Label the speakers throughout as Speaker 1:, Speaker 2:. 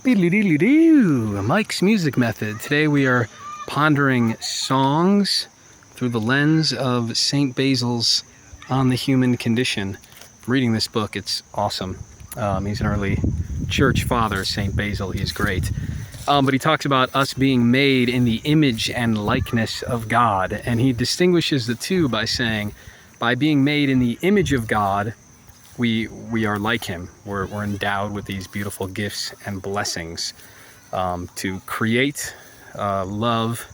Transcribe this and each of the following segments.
Speaker 1: Mike's Music Method. Today we are pondering songs through the lens of St. Basil's On the Human Condition. I'm reading this book, it's awesome. He's an early church father, St. Basil, he's great. But he talks about us being made in the image and likeness of God. And he distinguishes the two by saying, by being made in the image of God, we are like him. We're endowed with these beautiful gifts and blessings to create, love,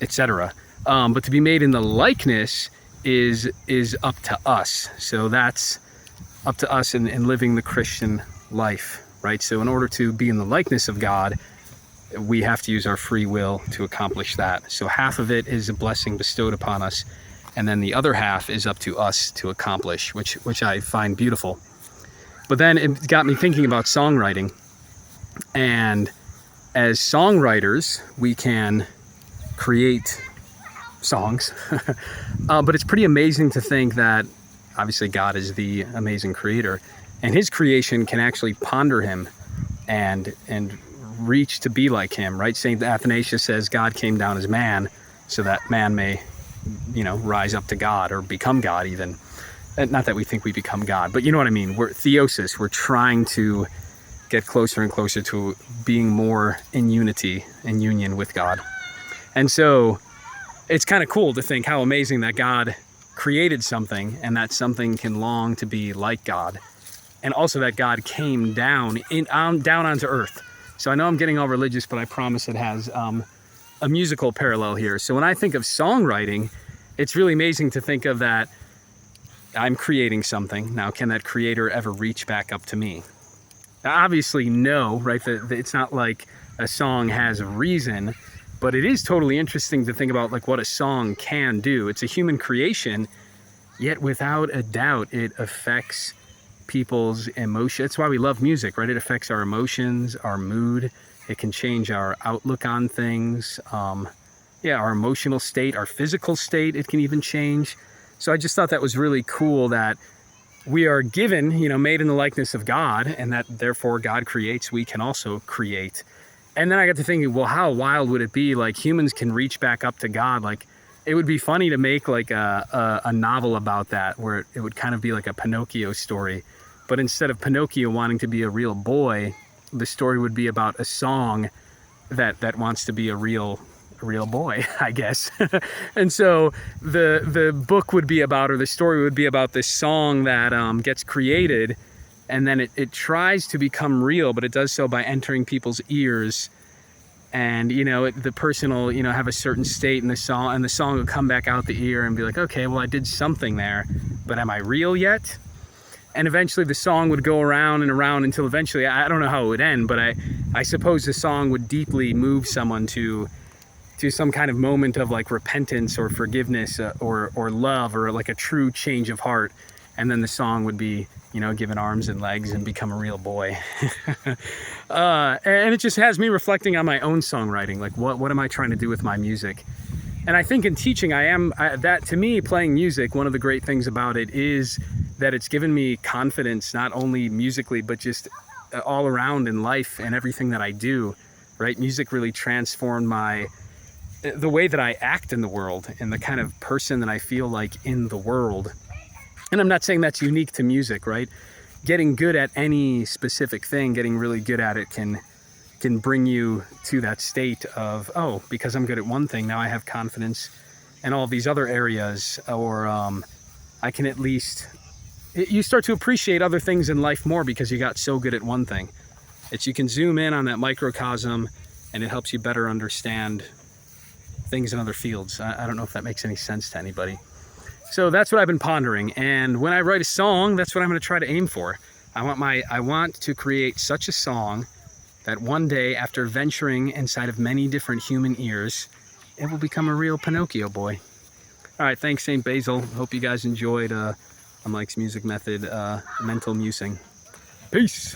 Speaker 1: etc. But to be made in the likeness is up to us. So that's up to us in living the Christian life, right? So in order to be in the likeness of God, we have to use our free will to accomplish that. So half of it is a blessing bestowed upon us, and then the other half is up to us to accomplish, which I find beautiful. But then it got me thinking about songwriting. And as songwriters, we can create songs. But it's pretty amazing to think that obviously God is the amazing creator, and his creation can actually ponder him and reach to be like him, right? St. Athanasius says God came down as man so that man may, rise up to God or become God even. And not that we think we become God, but you know what I mean. We're theosis. We're trying to get closer and closer to being more in unity and union with God. And so it's kind of cool to think how amazing that God created something, and that something can long to be like God. And also that God came down onto earth. So I know I'm getting all religious, but I promise it has a musical parallel here. So when I think of songwriting, it's really amazing to think of that I'm creating something. Now, can that creator ever reach back up to me? Now, obviously, no, right? It's not like a song has a reason, but it is totally interesting to think about like what a song can do. It's a human creation, yet without a doubt, it affects people's emotion. That's why we love music, right? It affects our emotions, our mood. It can change our outlook on things. Our emotional state, our physical state, it can even change. So I just thought that was really cool that we are given, made in the likeness of God, and that therefore God creates, we can also create. And then I got to thinking, well, how wild would it be? Like humans can reach back up to God. Like it would be funny to make like a novel about that, where it would kind of be like a Pinocchio story. But instead of Pinocchio wanting to be a real boy, the story would be about a song that wants to be a real boy, I guess. And so the book would be about, or the story would be about this song that gets created, and then it tries to become real, but it does so by entering people's ears. And, the person will, have a certain state in the song, and the song will come back out the ear and be like, okay, well, I did something there, but am I real yet? And eventually the song would go around and around until eventually, I don't know how it would end, but I suppose the song would deeply move someone to some kind of moment of like repentance or forgiveness or love, or like a true change of heart. And then the song would be, given arms and legs and become a real boy. And it just has me reflecting on my own songwriting. Like what am I trying to do with my music? And I think in teaching, that to me, playing music, one of the great things about it is that it's given me confidence, not only musically, but just all around in life and everything that I do, right? Music really transformed the way that I act in the world and the kind of person that I feel like in the world. And I'm not saying that's unique to music, right? Getting good at any specific thing, getting really good at it can bring you to that state of, oh, because I'm good at one thing, now I have confidence in all these other areas, or I can at least, you start to appreciate other things in life more because you got so good at one thing. You can zoom in on that microcosm, and it helps you better understand things in other fields. I don't know if that makes any sense to anybody. So that's what I've been pondering. And when I write a song, that's what I'm going to try to aim for. I want to create such a song that one day, after venturing inside of many different human ears, it will become a real Pinocchio boy. All right, thanks, St. Basil. Hope you guys enjoyed Mike's Music Method mental musing. Peace.